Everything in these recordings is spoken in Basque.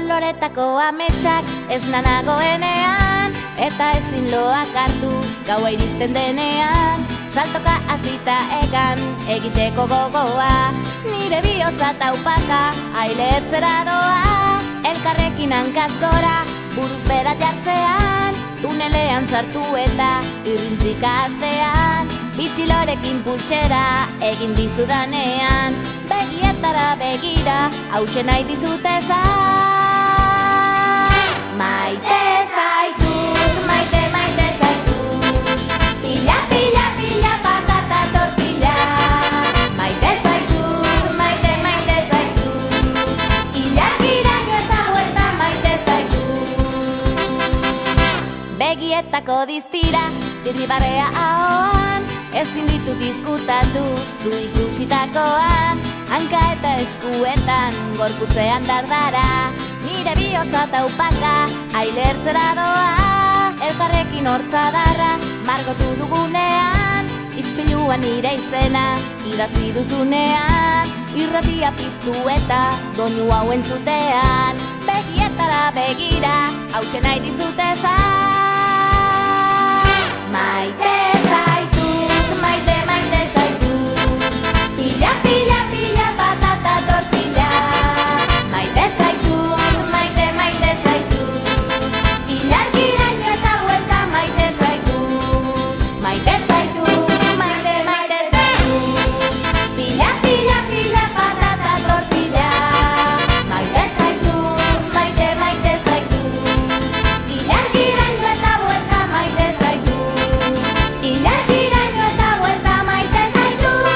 Koloretako ametsak esna nagoenean, eta ezin loak hartu gaua iristen denean. Saltoka hasita egan egiteko gogoa, nire bihotza taupaka ailetzera doa. Elkarrekin hankaz gora buruz bera jartzean, tunelean sartu eta irrintzika hastean. Bitxilorekin pultsera egin dizudanean, begietara begira hauxe nahi dizut esan. Maite zaitut, maite maite zaitut, pila pila pila patata tortilla. Maite zaitut, maite maite zaitut, ilargiraino eta huerta maite zaitut. Begietako distira, dirribarrea ahoan, ezin ditut izkutatu zu ikusitakoan. Hanka eta eskuetan, gorputzean dardara, nire bihotza taupaka ailertzera doa. Elkarrekin hortzadarra margotu dugunean, ispiluan nire izena idatzi duzunean. Irratia piztu eta doinu hau entzutean, begietara begira hauxe nahi dizut esan. Maite zaitut, maite maite zaitut, pila pila pila patata tortilla. Maite zaitut, maite maite zaitut, ilargiraino eta huerta maite zaitut. Maite zaitut, maite maite zaitut, pila pila pila patata tortilla. Maite zaitut, maite maite zaitut, ilargiraino eta huerta maite zaitut. Ilargiraino eta huerta maite zaitut.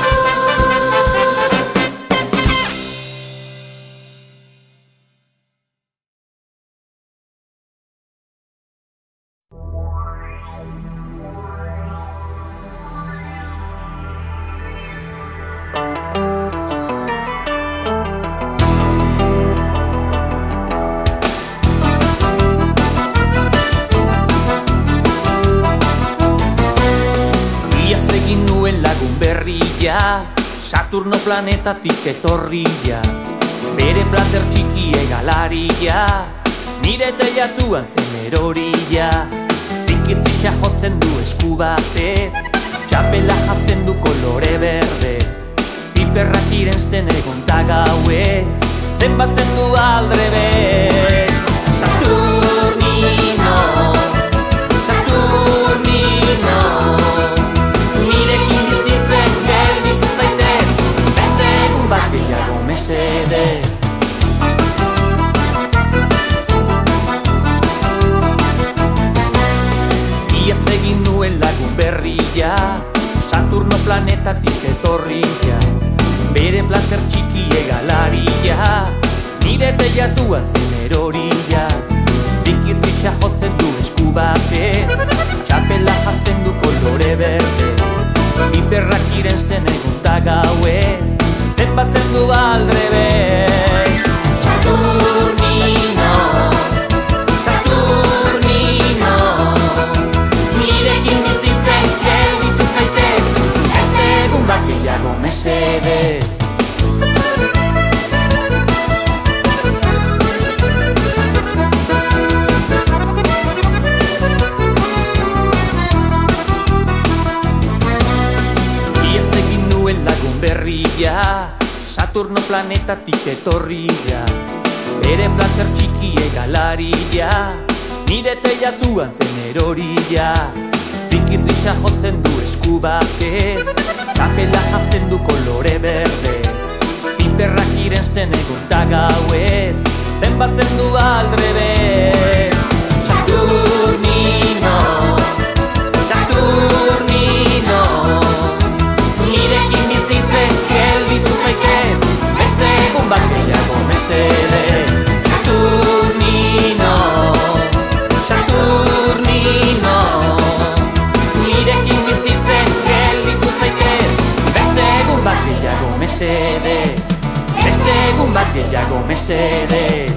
Iaz egin nuen lagun berria, Saturno planetatik etorria. Bere plater txiki egalaria, nire teilatuan zen erorila. Trikitrisa jotzen du esku batez, txapela jazten du kolore berdez. Piperrak irensten egon ta gauez, zenbatzen du aldrebez. Saturnino, Saturnino, nirekin bizitzen gelditu zaitez, beste egun bat gehiago mesedez. Iaz egin nuen lagun berria, Saturno planetatik etorria. Bere plater txiki egalaria, nire teilatuan zen erorila. Trikitrisa jotzen du esku batez, txapela jazten du kolore berdez. Piperrak irensten egun ta gauez, zenbatzen du aldrebez. Saturnino, Saturnino, nirekin bizitzen gelditu zaitez, beste egun bat gehiago mesedez. Iaz egin nuen lagun berria, Saturno planetatik etorria. Bere plater txiki egalaria, nire teilatuan zen erorila. Trikitrisa jotzen du esku batez, txapela jazten du kolore berdez. Piperrak irensten egun ta gauez, zenbatzen du aldrebez. Saturnino, Saturnino, nirekin bizitzen gelditu zaitez, beste egun bat gehiago mesedez. Saturnino, Saturnino, nirekin bizitzen gelditu zaitez, beste egun bat gehiago mesedez. Beste egun bat gehiago mesedez.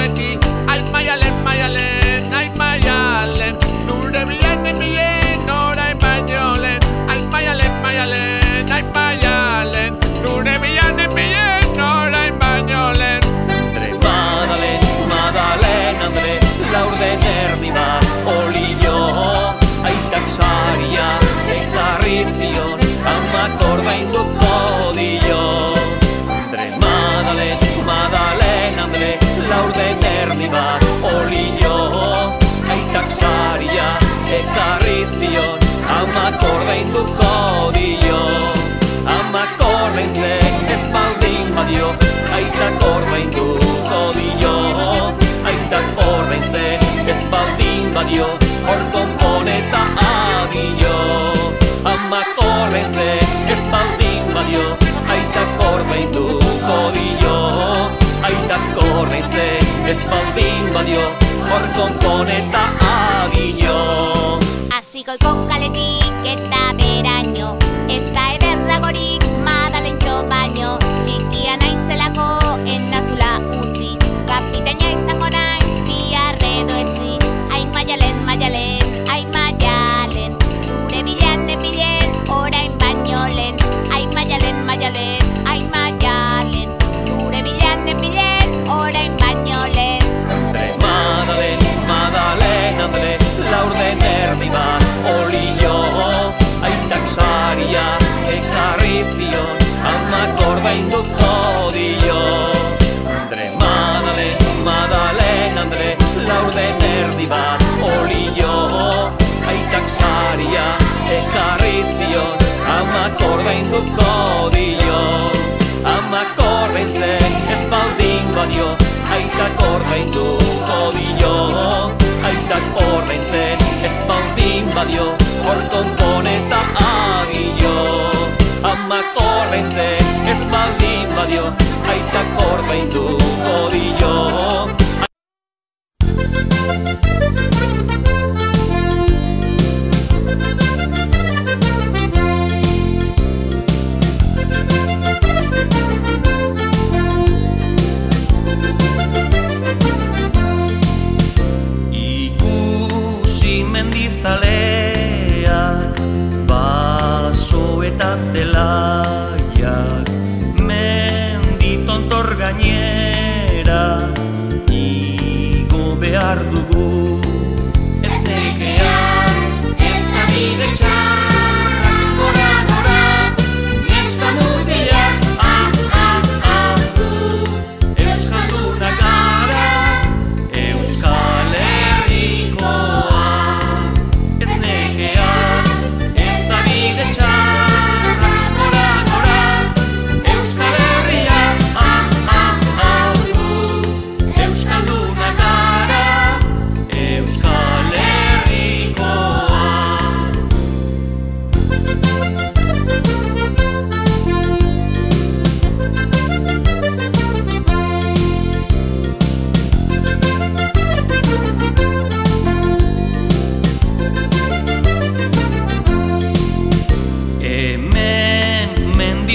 beti. Ai Maialen, Maialen, ai Maialen, nure bilanen bilen orain baino lehen. Ai Maialen, Maialen, ai Maialen, nure bilanen bilen orain baino lehen. Madalen, Madalen, Andre, laurden erdi bat olio, aitak saria ekarri zion, amak ordainduko dio. Andre, Madalen, Madalen, Andre, laurden erdi bat olio, aitak saria ekarri zion, amak ordainduko dio. Amak ordaintzen ez baldin badio, aitak ordainduko dio. Aitak ordaintzen ez baldin badio, hor konponeta adio. Amak ordaintzen ez baldin badio, aitak ordainduko dio. Aitak ordaintzen ez baldin badio, hor konponeta adio. Hasikoiko kaletik eta beraino, ez da ederragorik Madalentxo baino. Txikia naizelako enazula utzi, kapitaina izango naiz biarredo etzi. Ai Maialen, Maialen, ai Maialen, zure bilanen bilen orain baino lehen. Ai Maialen, Maialen, ai Maialen, zure bilanen bilen orain baino lehen. Andre, Madalen, Madalen, Andre, laurden erdi bat olio, aitak saria ekarri zion, amak ordainduko dio. Andre, Madalen, Madalen, Andre, laurden erdi bat olio, aitak saria ekarri zion, amak ordainduko dio. Amak ordaintzen ez baldin badio, aitak ordainduko dio. Aitak ordaintzen ez baldin badio, hor konponeta adio. Amak ordaintzen ez baldin badio, aitak ordainduko dio. Mendizaleak, baso eta zelaiak, menditontor gainera, igo behar dugu. Ez nekean, ez da bide txarra, gora, gora, neska mutilak, Euskaldunak gara, Euskal Herrikoa.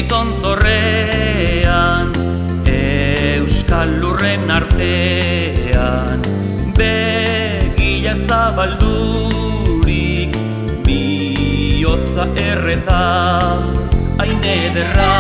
Tontorrean, Euskal lurren artean, begiak zabaldurik, bihotza erreta, hain ederra.